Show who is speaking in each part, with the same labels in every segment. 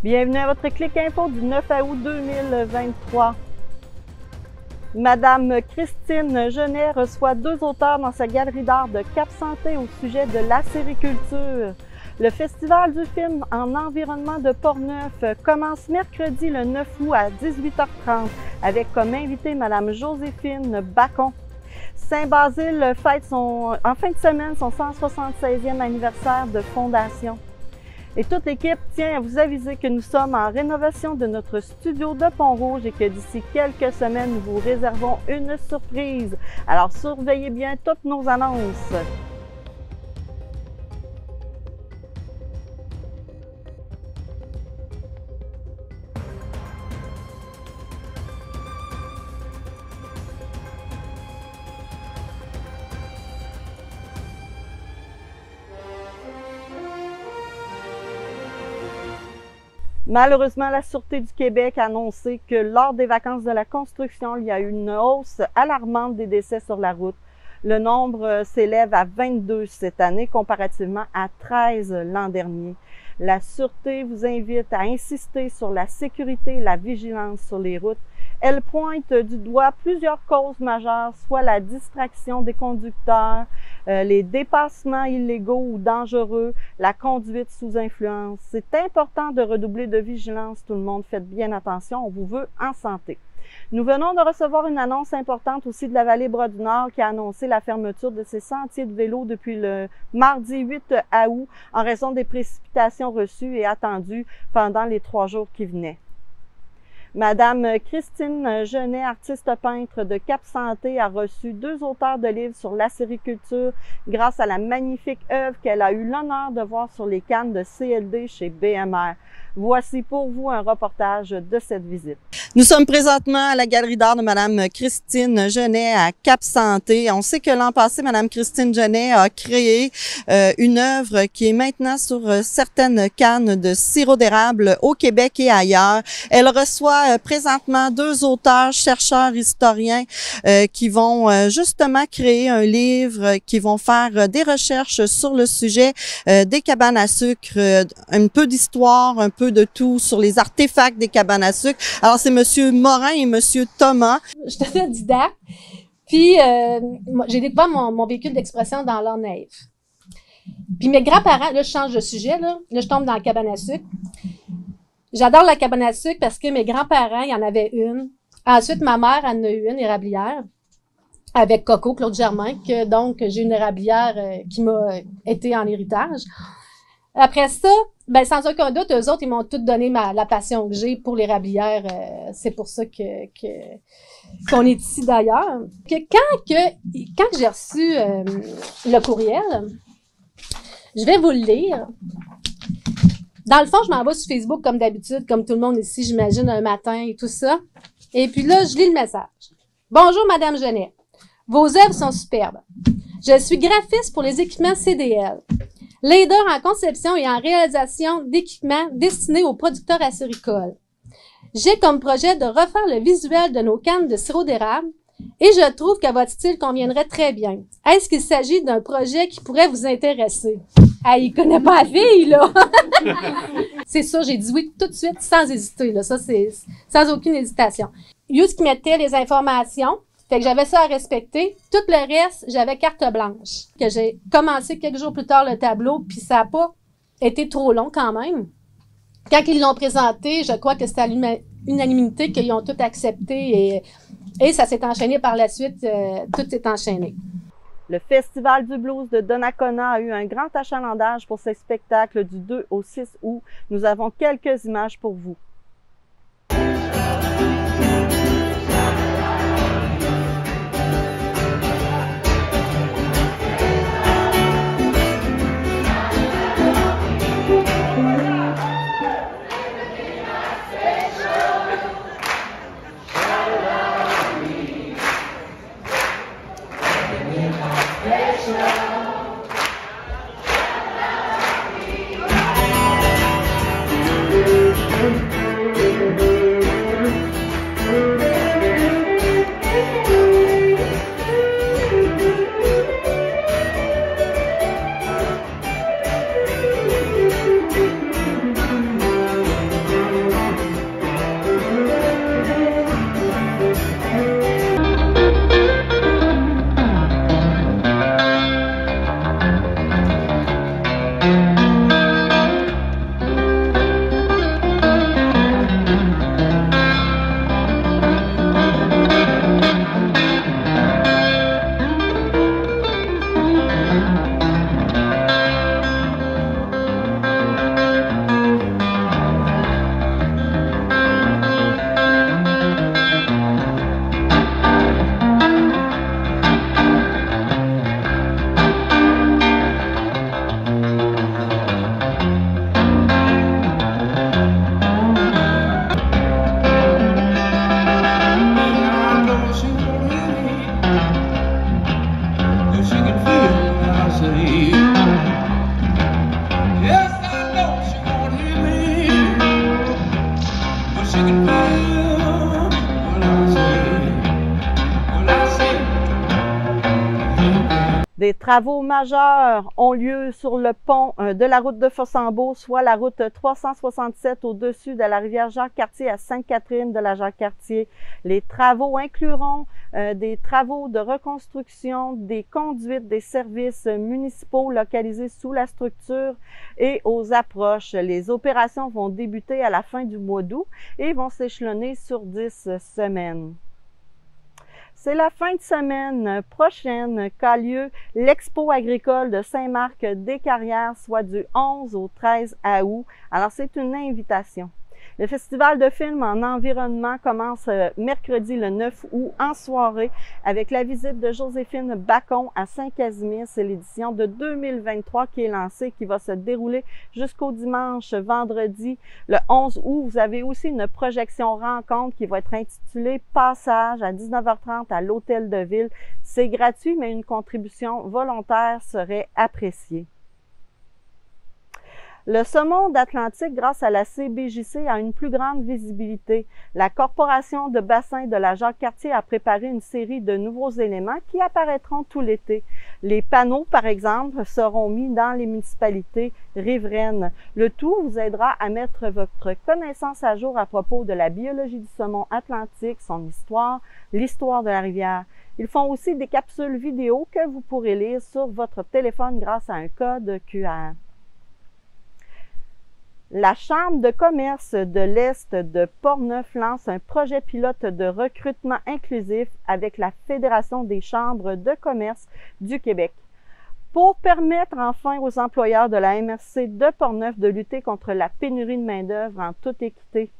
Speaker 1: Bienvenue à votre Clic Info du 9 août 2023. Madame Christine Genet reçoit 2 auteurs dans sa galerie d'art de Cap-Santé au sujet de l'acériculture. Le Festival du film en environnement de Portneuf commence mercredi le 9 août à 18h30 avec comme invitée Madame Joséphine Bacon. Saint-Basile fête en fin de semaine son 176e anniversaire de fondation. Et toute l'équipe tient à vous aviser que nous sommes en rénovation de notre studio de Pont-Rouge et que d'ici quelques semaines, nous vous réservons une surprise. Alors surveillez bien toutes nos annonces. Malheureusement, la Sûreté du Québec a annoncé que lors des vacances de la construction, il y a eu une hausse alarmante des décès sur la route. Le nombre s'élève à 22 cette année, comparativement à 13 l'an dernier. La Sûreté vous invite à insister sur la sécurité et la vigilance sur les routes. Elle pointe du doigt plusieurs causes majeures, soit la distraction des conducteurs, les dépassements illégaux ou dangereux, la conduite sous influence. C'est important de redoubler de vigilance, tout le monde. Faites bien attention, on vous veut en santé. Nous venons de recevoir une annonce importante aussi de la Vallée-Bras-du-Nord qui a annoncé la fermeture de ses sentiers de vélo depuis le mardi 8 août en raison des précipitations reçues et attendues pendant les 3 jours qui venaient. Madame Christine Genet, artiste peintre de Cap-Santé, a reçu 2 auteurs de livres sur l'acériculture grâce à la magnifique œuvre qu'elle a eu l'honneur de voir sur les cannes de CLD chez BMR. Voici pour vous un reportage de cette visite. Nous sommes présentement à la galerie d'art de Madame Christine Genet à Cap-Santé. On sait que l'an passé, Madame Christine Genet a créé une œuvre qui est maintenant sur certaines cannes de sirop d'érable au Québec et ailleurs. Elle reçoit présentement 2 auteurs, chercheurs, historiens qui vont justement créer un livre, qui vont faire des recherches sur le sujet des cabanes à sucre, un peu d'histoire, un peu de tout sur les artefacts des cabanes à sucre. Alors, c'est Monsieur Morin et Monsieur Thomas.
Speaker 2: Je suis autodidacte, puis j'ai découvert mon véhicule d'expression dans l'art naïf. Puis mes grands-parents, là, je change de sujet, là je tombe dans la cabane à sucre. J'adore la cabane à sucre parce que mes grands-parents, il y en avait une. Ensuite, ma mère en a eu une érablière avec Coco, Claude Germain, que donc j'ai une érablière qui m'a été en héritage. Après ça, ben sans aucun doute, eux autres, ils m'ont toutes donné la passion que j'ai pour l'érablière. C'est pour ça qu'on est ici d'ailleurs. Quand j'ai reçu le courriel, je vais vous le lire. Dans le fond, je m'en vais sur Facebook comme d'habitude, comme tout le monde ici, j'imagine, un matin et tout ça. Et puis là, je lis le message. Bonjour, Madame Genet. Vos œuvres sont superbes. Je suis graphiste pour les équipements CDL. Leader en conception et en réalisation d'équipements destinés aux producteurs acéricoles. J'ai comme projet de refaire le visuel de nos cannes de sirop d'érable et je trouve que votre style conviendrait très bien. Est-ce qu'il s'agit d'un projet qui pourrait vous intéresser? Ah, il connaît pas la fille, là! C'est ça, j'ai dit oui tout de suite, sans hésiter, là. Ça, c'est sans aucune hésitation. Yous qui mettait les informations. Fait que j'avais ça à respecter. Tout le reste, j'avais carte blanche. Que j'ai commencé quelques jours plus tard le tableau, puis ça n'a pas été trop long quand même. Quand ils l'ont présenté, je crois que c'était à l'unanimité qu'ils ont tout accepté et ça s'est enchaîné par la suite. Tout s'est enchaîné.
Speaker 1: Le Festival du blues de Donnacona a eu un grand achalandage pour ses spectacles du 2 au 6 août. Nous avons quelques images pour vous. Des travaux majeurs ont lieu sur le pont de la route de Fossambeau, soit la route 367 au-dessus de la rivière Jacques-Cartier à Sainte-Catherine de la Jacques-Cartier. Les travaux incluront des travaux de reconstruction des conduites des services municipaux localisés sous la structure et aux approches. Les opérations vont débuter à la fin du mois d'août et vont s'échelonner sur 10 semaines. C'est la fin de semaine prochaine qu'a lieu l'Expo agricole de Saint-Marc-des-Carrières, soit du 11 au 13 août. Alors, c'est une invitation. Le festival de films en environnement commence mercredi le 9 août en soirée avec la visite de Joséphine Bacon à Saint-Casimir. C'est l'édition de 2023 qui est lancée, qui va se dérouler jusqu'au dimanche, vendredi, le 11 août. Vous avez aussi une projection rencontre qui va être intitulée « Passage » à 19h30 à l'Hôtel de Ville. C'est gratuit, mais une contribution volontaire serait appréciée. Le saumon d'Atlantique, grâce à la CBJC, a une plus grande visibilité. La Corporation de bassin de la Jacques-Cartier a préparé une série de nouveaux éléments qui apparaîtront tout l'été. Les panneaux, par exemple, seront mis dans les municipalités riveraines. Le tout vous aidera à mettre votre connaissance à jour à propos de la biologie du saumon atlantique, son histoire, l'histoire de la rivière. Ils font aussi des capsules vidéo que vous pourrez lire sur votre téléphone grâce à un code QR. La Chambre de commerce de l'Est de Portneuf lance un projet pilote de recrutement inclusif avec la Fédération des chambres de commerce du Québec pour permettre enfin aux employeurs de la MRC de Portneuf de lutter contre la pénurie de main-d'œuvre en toute équité.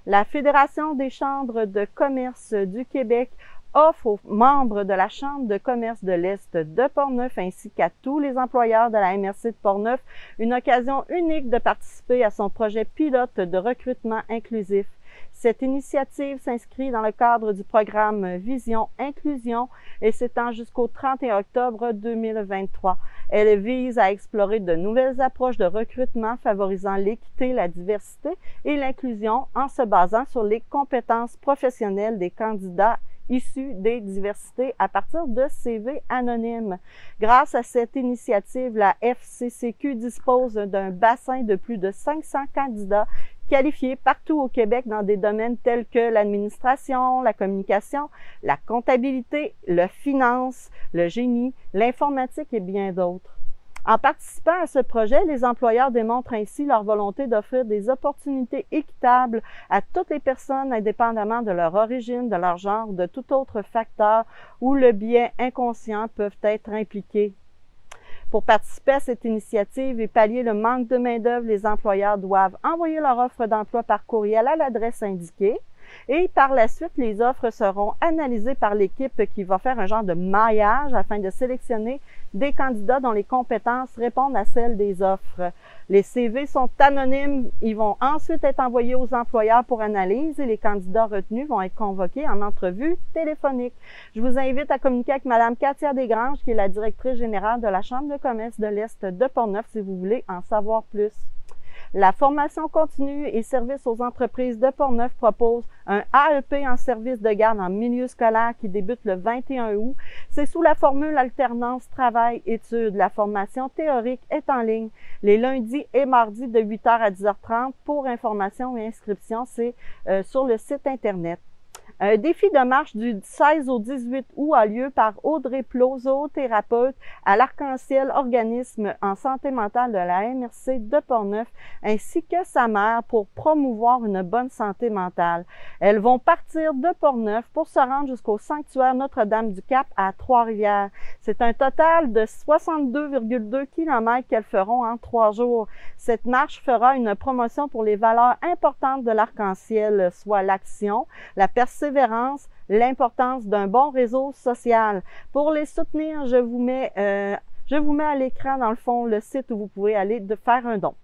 Speaker 1: La Fédération des chambres de commerce du Québec offre aux membres de la Chambre de commerce de l'Est de Portneuf ainsi qu'à tous les employeurs de la MRC de Portneuf une occasion unique de participer à son projet pilote de recrutement inclusif. Cette initiative s'inscrit dans le cadre du programme Vision Inclusion et s'étend jusqu'au 31 octobre 2023. Elle vise à explorer de nouvelles approches de recrutement favorisant l'équité, la diversité et l'inclusion en se basant sur les compétences professionnelles des candidats issus des diversités à partir de CV anonymes. Grâce à cette initiative, la FCCQ dispose d'un bassin de plus de 500 candidats qualifiés partout au Québec dans des domaines tels que l'administration, la communication, la comptabilité, la finance, le génie, l'informatique et bien d'autres. En participant à ce projet, les employeurs démontrent ainsi leur volonté d'offrir des opportunités équitables à toutes les personnes indépendamment de leur origine, de leur genre ou de tout autre facteur où le biais inconscient peuvent être impliqués. Pour participer à cette initiative et pallier le manque de main-d'œuvre, les employeurs doivent envoyer leur offre d'emploi par courriel à l'adresse indiquée. Et par la suite, les offres seront analysées par l'équipe qui va faire un genre de maillage afin de sélectionner des candidats dont les compétences répondent à celles des offres. Les CV sont anonymes, ils vont ensuite être envoyés aux employeurs pour analyse et les candidats retenus vont être convoqués en entrevue téléphonique. Je vous invite à communiquer avec Mme Katia Desgranges, qui est la directrice générale de la Chambre de commerce de l'Est de Portneuf, si vous voulez en savoir plus. La formation continue et services aux entreprises de Portneuf propose un AEP en service de garde en milieu scolaire qui débute le 21 août. C'est sous la formule alternance travail-études. La formation théorique est en ligne les lundis et mardis de 8h à 10h30. Pour information et inscription, c'est sur le site Internet. Un défi de marche du 16 au 18 août a lieu par Audrey Plot, zoothérapeute à l'Arc-en-Ciel, organisme en santé mentale de la MRC de Portneuf, ainsi que sa mère pour promouvoir une bonne santé mentale. Elles vont partir de Portneuf pour se rendre jusqu'au sanctuaire Notre-Dame-du-Cap à Trois-Rivières. C'est un total de 62,2 km qu'elles feront en 3 jours. Cette marche fera une promotion pour les valeurs importantes de l'Arc-en-Ciel, soit l'action, la persévérance, l'importance d'un bon réseau social. Pour les soutenir, je vous mets à l'écran, dans le fond, le site où vous pouvez aller faire un don.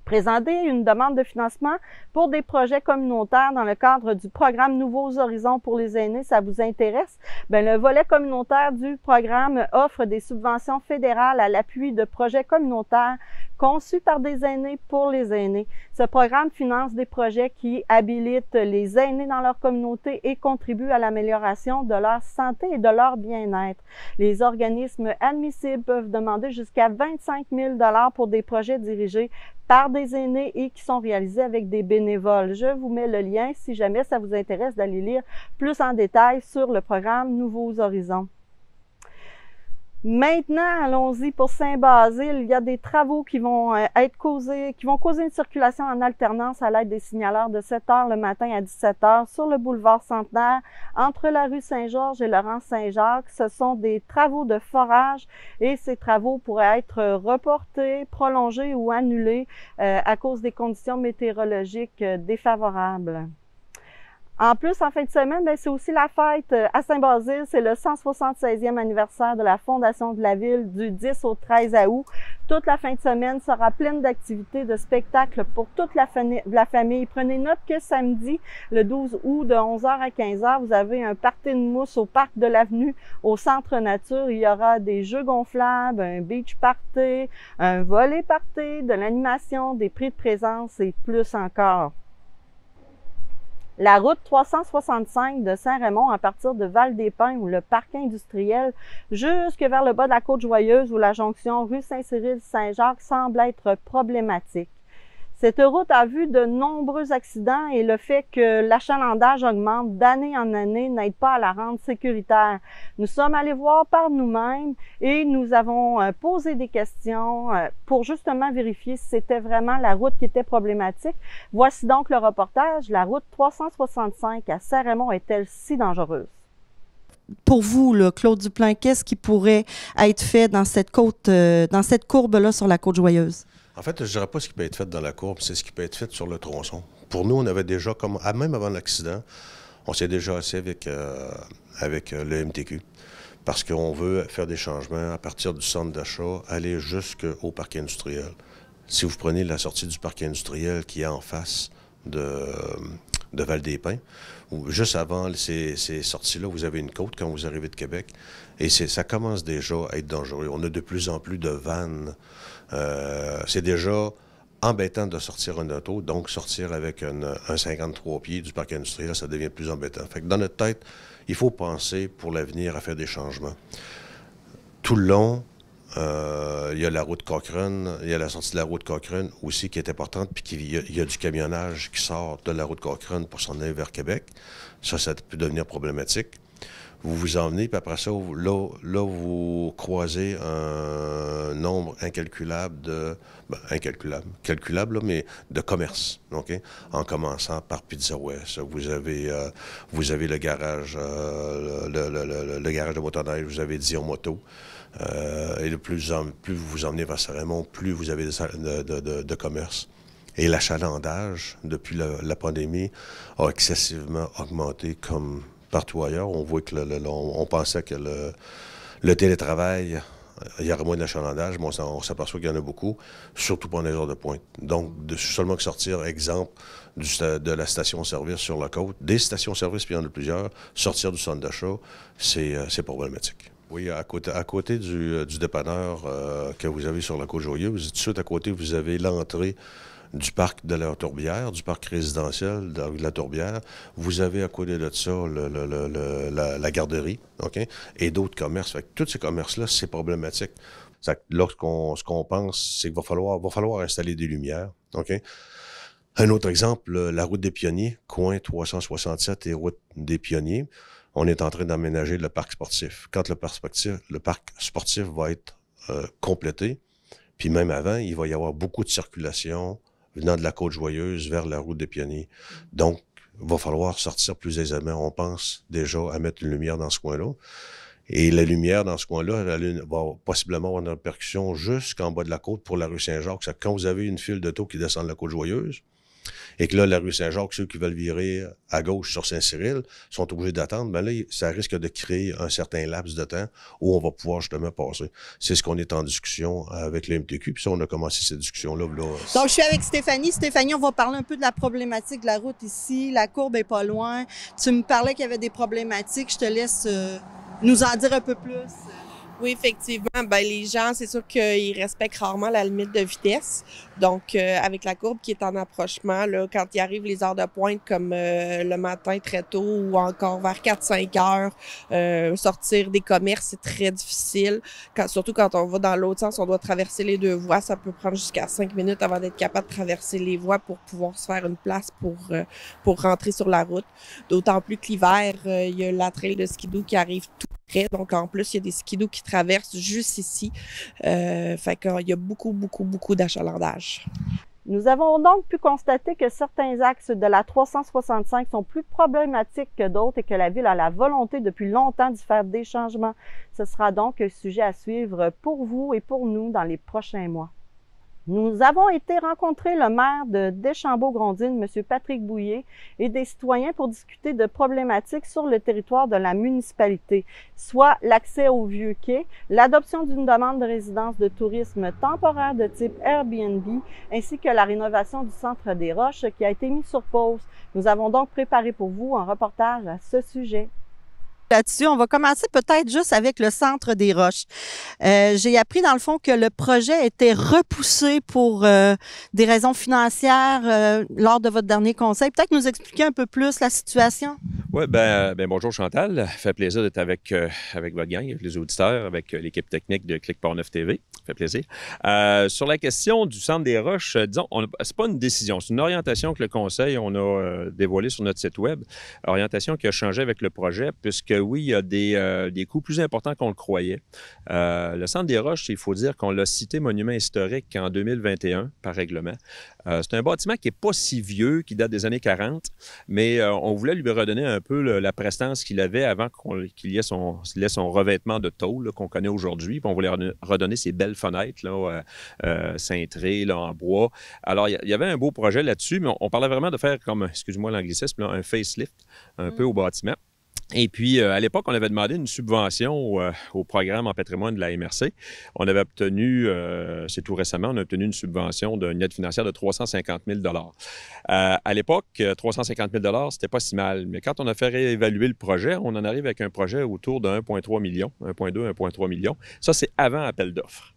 Speaker 1: Présenter une demande de financement pour des projets communautaires dans le cadre du programme Nouveaux Horizons pour les aînés, ça vous intéresse? Bien, le volet communautaire du programme offre des subventions fédérales à l'appui de projets communautaires Conçu par des aînés pour les aînés, ce programme finance des projets qui habilitent les aînés dans leur communauté et contribuent à l'amélioration de leur santé et de leur bien-être. Les organismes admissibles peuvent demander jusqu'à 25 000 $ pour des projets dirigés par des aînés et qui sont réalisés avec des bénévoles. Je vous mets le lien si jamais ça vous intéresse d'aller lire plus en détail sur le programme Nouveaux Horizons. Maintenant, allons-y pour Saint-Basile. Il y a des travaux qui vont causer une circulation en alternance à l'aide des signaleurs de 7 h le matin à 17 h sur le boulevard Centenaire entre la rue Saint-Georges et Laurent Saint-Jacques. Ce sont des travaux de forage et ces travaux pourraient être reportés, prolongés ou annulés à cause des conditions météorologiques défavorables. En plus, en fin de semaine, c'est aussi la fête à Saint-Basile. C'est le 176e anniversaire de la fondation de la ville du 10 au 13 août. Toute la fin de semaine sera pleine d'activités, de spectacles pour toute la famille. Prenez note que samedi, le 12 août, de 11 h à 15 h, vous avez un party de mousse au parc de l'Avenue, au Centre Nature. Il y aura des jeux gonflables, un beach party, un volley party, de l'animation, des prix de présence et plus encore. La route 365 de Saint-Raymond à partir de Val-des-Pins ou le parc industriel jusque vers le bas de la Côte-Joyeuse ou la jonction rue Saint-Cyril-Saint-Jacques semble être problématique. Cette route a vu de nombreux accidents et le fait que l'achalandage augmente d'année en année n'aide pas à la rendre sécuritaire. Nous sommes allés voir par nous-mêmes et nous avons posé des questions pour justement vérifier si c'était vraiment la route qui était problématique. Voici donc le reportage. La route 365 à Saint-Raymond est-elle si dangereuse? Pour vous, là, Claude Duplain, qu'est-ce qui pourrait être fait dans cette courbe-là sur la Côte-Joyeuse?
Speaker 3: En fait, je ne dirais pas ce qui peut être fait dans la courbe, c'est ce qui peut être fait sur le tronçon. Pour nous, on avait déjà, même avant l'accident, on s'est déjà assis avec le MTQ parce qu'on veut faire des changements à partir du centre d'achat, aller jusqu'au parc industriel. Si vous prenez la sortie du parc industriel qui est en face de Val-des-Pins, juste avant ces sorties-là, vous avez une côte quand vous arrivez de Québec et ça commence déjà à être dangereux. On a de plus en plus de vannes. C'est déjà embêtant de sortir un auto, donc sortir avec un 53 pieds du parc industriel, ça devient plus embêtant. Fait que dans notre tête, il faut penser pour l'avenir à faire des changements. Tout le long, il y a la route Cochrane, il y a la sortie de la route Cochrane aussi qui est importante, puis il y a du camionnage qui sort de la route Cochrane pour s'en aller vers Québec. Ça peut devenir problématique. Vous vous emmenez, puis après ça, là vous croisez un nombre incalculable calculable, mais de commerces, OK? En commençant par Pizza West. Vous avez le garage, le garage de motoneige, vous avez Dion Moto. Et plus vous vous emmenez vers Saint-Raymond, plus vous avez de commerce. Et l'achalandage, depuis la pandémie, a excessivement augmenté comme partout ailleurs. On voit que on pensait que le télétravail, il y aurait moins d'achalandage, mais on s'aperçoit qu'il y en a beaucoup, surtout pendant les heures de pointe. Donc, seulement que sortir, exemple, de la station-service sur la côte, des stations-service, puis il y en a plusieurs, sortir du centre d'achat, c'est problématique. Oui, à côté du dépanneur que vous avez sur la Côte-Joyeuse, tout de suite à côté, vous avez l'entrée du parc de la Tourbière, du parc résidentiel de la Tourbière. Vous avez à côté de ça la garderie, OK? Et d'autres commerces. Fait que tous ces commerces-là, c'est problématique. Là, ce qu'on pense, c'est qu'il va falloir installer des lumières, OK? Un autre exemple, la route des Pionniers, coin 367 et route des Pionniers. On est en train d'aménager le parc sportif. Quand le parc sportif va être complété, puis même avant, il va y avoir beaucoup de circulation venant de la Côte-Joyeuse vers la route des Pionniers. Donc, il va falloir sortir plus aisément. On pense déjà à mettre une lumière dans ce coin-là. Et la lumière dans ce coin-là, elle va possiblement avoir une répercussion jusqu'en bas de la côte pour la rue Saint-Jacques. C'est quand vous avez une file d'auto qui descend de la Côte-Joyeuse, et que là, la rue Saint-Jacques, ceux qui veulent virer à gauche sur Saint-Cyril sont obligés d'attendre, mais là, ça risque de créer un certain laps de temps où on va pouvoir justement passer. C'est ce qu'on est en discussion avec le MTQ, puis ça, on a commencé cette discussion-là.
Speaker 1: Donc, je suis avec Stéphanie. Stéphanie, on va parler un peu de la problématique de la route ici. La courbe est pas loin. Tu me parlais qu'il y avait des problématiques. Je te laisse nous en dire un peu plus.
Speaker 4: Oui, effectivement. Ben, les gens, c'est sûr qu'ils respectent rarement la limite de vitesse. Donc, avec la courbe qui est en approchement, là, quand il arrive les heures de pointe, comme le matin très tôt ou encore vers 4-5 heures, sortir des commerces, c'est très difficile. Surtout quand on va dans l'autre sens, on doit traverser les deux voies. Ça peut prendre jusqu'à 5 minutes avant d'être capable de traverser les voies pour pouvoir se faire une place pour rentrer sur la route. D'autant plus que l'hiver, il y a la trail de skidoo qui arrive tout près. Donc, en plus, il y a des skidoos qui traversent juste ici. Fait qu'il y a beaucoup d'achalandage.
Speaker 1: Nous avons donc pu constater que certains axes de la 365 sont plus problématiques que d'autres et que la Ville a la volonté depuis longtemps d'y faire des changements. Ce sera donc un sujet à suivre pour vous et pour nous dans les prochains mois. Nous avons été rencontrer le maire de Deschambault-Grondines, M. Patrick Bouillet, et des citoyens pour discuter de problématiques sur le territoire de la municipalité, soit l'accès au vieux quai, l'adoption d'une demande de résidence de tourisme temporaire de type Airbnb, ainsi que la rénovation du Centre des Roches qui a été mis sur pause. Nous avons donc préparé pour vous un reportage à ce sujet. Là-dessus, on va commencer peut-être juste avec le Centre des Roches. J'ai appris dans le fond que le projet était repoussé pour des raisons financières lors de votre dernier conseil. Peut-être nous expliquer un peu plus la situation?
Speaker 5: Oui, ben bonjour Chantal. Ça fait plaisir d'être avec votre gang, avec les auditeurs, avec l'équipe technique de Clic Portneuf TV. Ça fait plaisir. Sur la question du Centre des Roches, disons, c'est pas une décision, c'est une orientation que le conseil, on a dévoilée sur notre site web. Orientation qui a changé avec le projet, puisque oui, il y a des coûts plus importants qu'on le croyait. Le Centre des Roches, il faut dire qu'on l'a cité monument historique en 2021 par règlement. C'est un bâtiment qui n'est pas si vieux, qui date des années 40, mais on voulait lui redonner un peu la prestance qu'il avait avant qu'il ait son revêtement de tôle qu'on connaît aujourd'hui. Puis on voulait redonner ses belles fenêtres là, cintrées là, en bois. Alors, il y avait un beau projet là-dessus, mais on parlait vraiment de faire comme, excuse-moi l'anglicisme, là, un facelift un peu au bâtiment. Et puis, à l'époque, on avait demandé une subvention au programme en patrimoine de la MRC. On avait obtenu, c'est tout récemment, on a obtenu une subvention d'une aide financière de 350 000 à l'époque, 350 000 c'était pas si mal. Mais quand on a fait réévaluer le projet, on en arrive avec un projet autour de 1,3 million, 1,2, 1,3 million. Ça, c'est avant appel d'offres.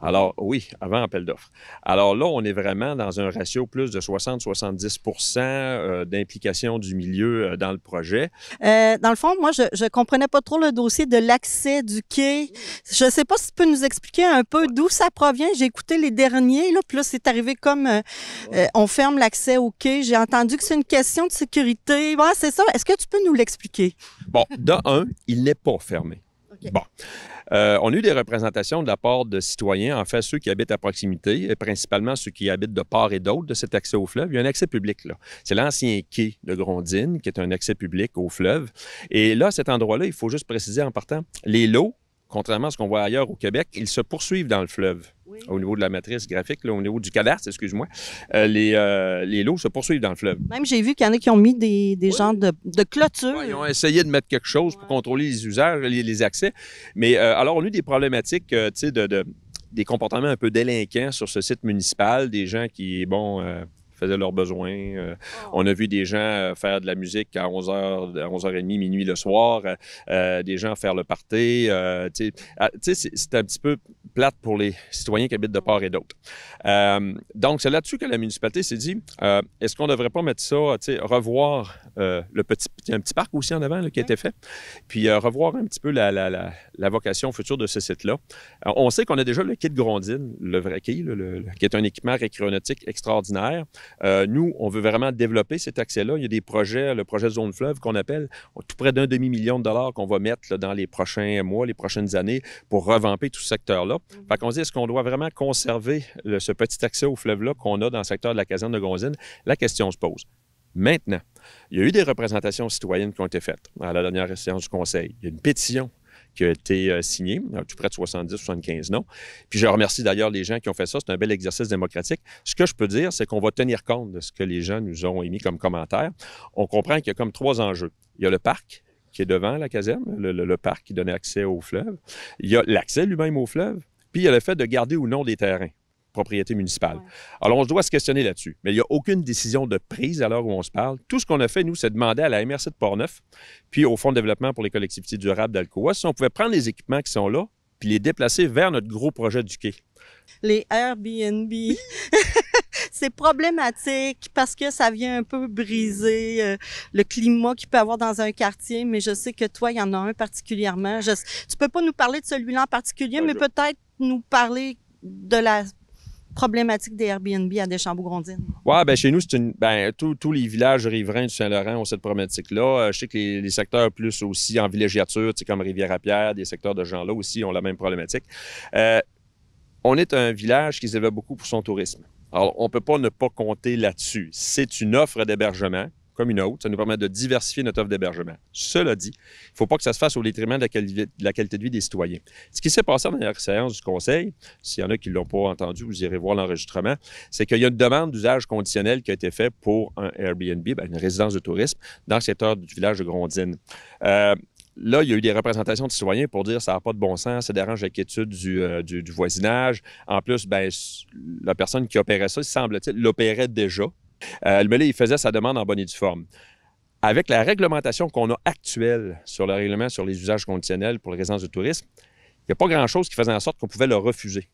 Speaker 5: Alors, oui, avant appel d'offres. Alors là, on est vraiment dans un ratio plus de 60-70 d'implication du milieu dans le projet.
Speaker 1: Dans le fond, moi, je comprenais pas trop le dossier de l'accès du quai. Je sais pas si tu peux nous expliquer un peu d'où ça provient. J'ai écouté les derniers, là, puis là, c'est arrivé comme on ferme l'accès au quai. J'ai entendu que c'est une question de sécurité. Ouais, c'est ça. Est-ce que tu peux nous l'expliquer?
Speaker 5: Bon, de un, il n'est pas fermé. Okay. Bon. On a eu des représentations de la part de citoyens, en fait, ceux qui habitent à proximité, et principalement ceux qui habitent de part et d'autre de cet accès au fleuve. Il y a un accès public, là. C'est l'ancien quai de Grondines, qui est un accès public au fleuve. Et là, à cet endroit-là, il faut juste préciser en partant, les lots, contrairement à ce qu'on voit ailleurs au Québec, ils se poursuivent dans le fleuve. Oui. Au niveau de la matrice graphique, là, au niveau du cadastre, excuse-moi, les lots se poursuivent dans le fleuve.
Speaker 1: Même j'ai vu qu'il y en a qui ont mis des genres de clôture.
Speaker 5: Ouais, ils ont essayé de mettre quelque chose pour contrôler les usages, les accès. Mais alors, on a eu des problématiques, tu sais, des comportements un peu délinquants sur ce site municipal, des gens qui, faisaient leurs besoins. On a vu des gens faire de la musique à 11h30, minuit le soir, des gens faire le party. C'est un petit peu plate pour les citoyens qui habitent de part et d'autre. Donc, c'est là-dessus que la municipalité s'est dit, est-ce qu'on ne devrait pas mettre ça, revoir un petit parc aussi en avant là, qui a été fait, puis revoir un petit peu la vocation future de ce site-là. On sait qu'on a déjà le quai de Grondines, le vrai quai, qui est un équipement récréonautique extraordinaire. Nous, on veut vraiment développer cet accès-là. Il y a des projets, le projet Zone Fleuve qu'on appelle, tout près d'1 demi-million de dollars qu'on va mettre là, dans les prochains mois, les prochaines années pour revamper tout ce secteur-là. Fait qu'on se dit, est-ce qu'on doit vraiment conserver ce petit accès au fleuve-là qu'on a dans le secteur de la caserne de Grondines? La question se pose. Maintenant, il y a eu des représentations citoyennes qui ont été faites à la dernière séance du Conseil. Il y a une pétition qui a été signée, tout près de 70-75 noms. Puis je remercie d'ailleurs les gens qui ont fait ça. C'est un bel exercice démocratique. Ce que je peux dire, c'est qu'on va tenir compte de ce que les gens nous ont émis comme commentaires. On comprend qu'il y a comme 3 enjeux. Il y a le parc qui est devant la caserne, le parc qui donnait accès au fleuve. Il y a l'accès lui-même au fleuve. Puis il y a le fait de garder ou non des terrains, propriété municipale. Ouais. Alors, on doit se questionner là-dessus. Mais il n'y a aucune décision de prise à l'heure où on se parle. Tout ce qu'on a fait, nous, c'est demander à la MRC de Portneuf, puis au Fonds de développement pour les collectivités durables d'Alcoa, si on pouvait prendre les équipements qui sont là, puis les déplacer vers notre gros projet du quai.
Speaker 1: Les Airbnb. C'est problématique parce que ça vient un peu briser le climat qu'il peut avoir dans un quartier, mais je sais que toi, il y en a un particulièrement. Tu peux pas nous parler de celui-là en particulier, mais peut-être nous parler de la problématique des Airbnb à Deschambault-Grondines.
Speaker 5: Oui, bien chez nous, tous les villages riverains du Saint-Laurent ont cette problématique-là. Je sais que les secteurs plus aussi en villégiature, comme Rivière-à-Pierre, des secteurs de gens-là aussi ont la même problématique. On est un village qui se développe beaucoup pour son tourisme. Alors, on ne peut pas ne pas compter là-dessus. C'est une offre d'hébergement, comme une autre. Ça nous permet de diversifier notre offre d'hébergement. Cela dit, il ne faut pas que ça se fasse au détriment de la qualité de vie des citoyens. Ce qui s'est passé dans la dernière séance du Conseil, s'il y en a qui ne l'ont pas entendu, vous irez voir l'enregistrement, c'est qu'il y a une demande d'usage conditionnel qui a été faite pour un Airbnb, une résidence de tourisme, dans le secteur du village de Grondines. Là, il y a eu des représentations de citoyens pour dire que ça n'a pas de bon sens, ça dérange la quiétude du voisinage. En plus, la personne qui opérait ça, semble-t-il, l'opérait déjà. Mais là, il faisait sa demande en bonne et due forme. Avec la réglementation qu'on a actuelle sur le règlement sur les usages conditionnels pour les résidences de tourisme, il n'y a pas grand-chose qui faisait en sorte qu'on pouvait le refuser.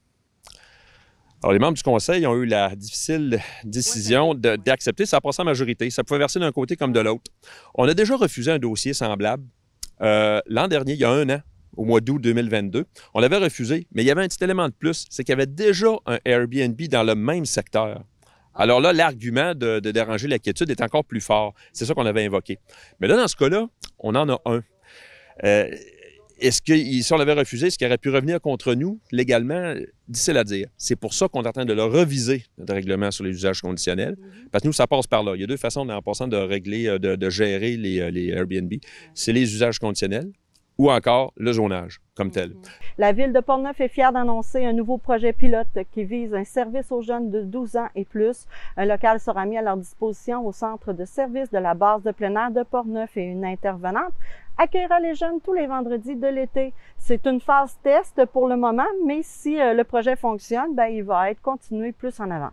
Speaker 5: Alors, les membres du Conseil ont eu la difficile décision d'accepter. Ça a passé en majorité. Ça pouvait verser d'un côté comme de l'autre. On a déjà refusé un dossier semblable l'an dernier, il y a 1 an, au mois d'août 2022. On l'avait refusé, mais il y avait un petit élément de plus, c'est qu'il y avait déjà un Airbnb dans le même secteur. Alors là, l'argument de déranger la quiétude est encore plus fort. C'est ça qu'on avait invoqué. Mais là, dans ce cas-là, on en a un. Est-ce que si on l'avait refusé, est-ce qu'il aurait pu revenir contre nous légalement? Difficile à dire. C'est pour ça qu'on est en train de le reviser, notre règlement sur les usages conditionnels. Parce que nous, ça passe par là. Il y a 2 façons, en passant, de régler, de gérer les Airbnb. C'est les usages conditionnels ou encore le zonage comme tel.
Speaker 1: La Ville de Portneuf est fière d'annoncer un nouveau projet pilote qui vise un service aux jeunes de 12 ans et plus. Un local sera mis à leur disposition au centre de service de la base de plein air de Portneuf et une intervenante accueillera les jeunes tous les vendredis de l'été. C'est une phase test pour le moment, mais si le projet fonctionne, il va être continué plus en avant.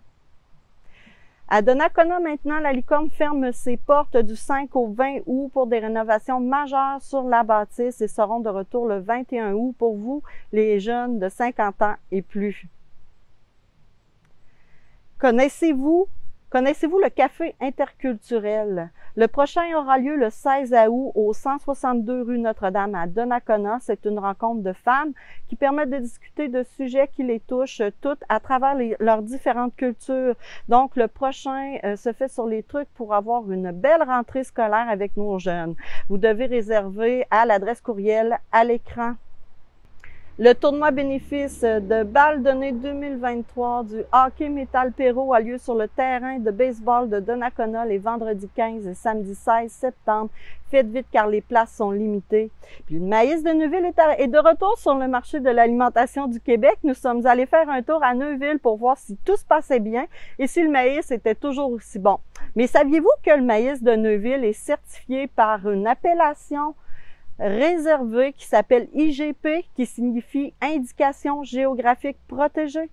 Speaker 1: À Donnacona, maintenant, la Licorne ferme ses portes du 5 au 20 août pour des rénovations majeures sur la bâtisse et seront de retour le 21 août pour vous, les jeunes de 50 ans et plus. Connaissez-vous le café interculturel? Le prochain aura lieu le 16 août au 162 rue Notre-Dame à Donnacona. C'est une rencontre de femmes qui permet de discuter de sujets qui les touchent toutes à travers leurs différentes cultures. Donc, le prochain se fait sur les trucs pour avoir une belle rentrée scolaire avec nos jeunes. Vous devez réserver à l'adresse courriel à l'écran. Le tournoi bénéfice de Balle Donnée 2023 du Hockey Métal Perrault a lieu sur le terrain de baseball de Donnacona les vendredis 15 et samedi 16 septembre. Faites vite car les places sont limitées. Puis le maïs de Neuville est de retour sur le marché de l'alimentation du Québec. Nous sommes allés faire un tour à Neuville pour voir si tout se passait bien et si le maïs était toujours aussi bon. Mais saviez-vous que le maïs de Neuville est certifié par une appellation réservé qui s'appelle IGP, qui signifie Indication géographique protégée?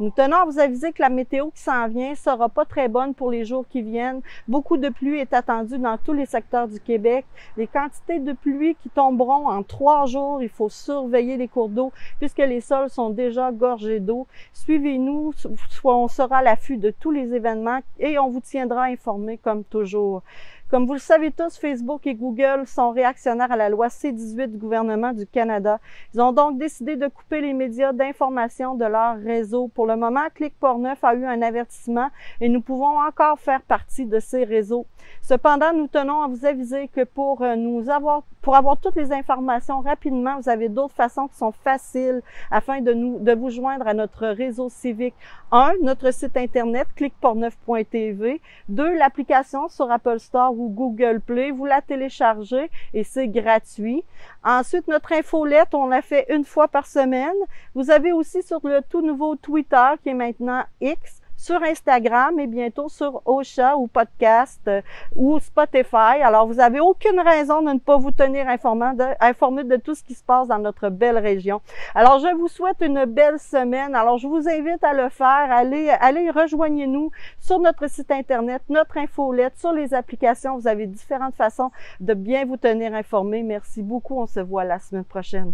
Speaker 1: Nous tenons à vous aviser que la météo qui s'en vient sera pas très bonne pour les jours qui viennent. Beaucoup de pluie est attendue dans tous les secteurs du Québec. Les quantités de pluie qui tomberont en 3 jours, il faut surveiller les cours d'eau puisque les sols sont déjà gorgés d'eau. Suivez-nous, on sera à l'affût de tous les événements et on vous tiendra informés comme toujours. Comme vous le savez tous, Facebook et Google sont réactionnaires à la loi C-18 du gouvernement du Canada. Ils ont donc décidé de couper les médias d'information de leur réseau. Pour le moment, Clic Portneuf a eu un avertissement et nous pouvons encore faire partie de ces réseaux. Cependant, nous tenons à vous aviser que pour avoir toutes les informations rapidement, vous avez d'autres façons qui sont faciles afin de vous joindre à notre réseau civique. 1, notre site internet clicportneuf.tv. 2, l'application sur Apple Store ou Google Play. Vous la téléchargez et c'est gratuit. Ensuite, notre infolette, on la fait une fois par semaine. Vous avez aussi sur le tout nouveau Twitter qui est maintenant X, sur Instagram et bientôt sur Ocha ou Podcast ou Spotify. Alors, vous n'avez aucune raison de ne pas vous tenir informé de tout ce qui se passe dans notre belle région. Alors, je vous souhaite une belle semaine. Alors, je vous invite à le faire. Allez rejoignez-nous sur notre site Internet, notre infolette, sur les applications. Vous avez différentes façons de bien vous tenir informé. Merci beaucoup. On se voit la semaine prochaine.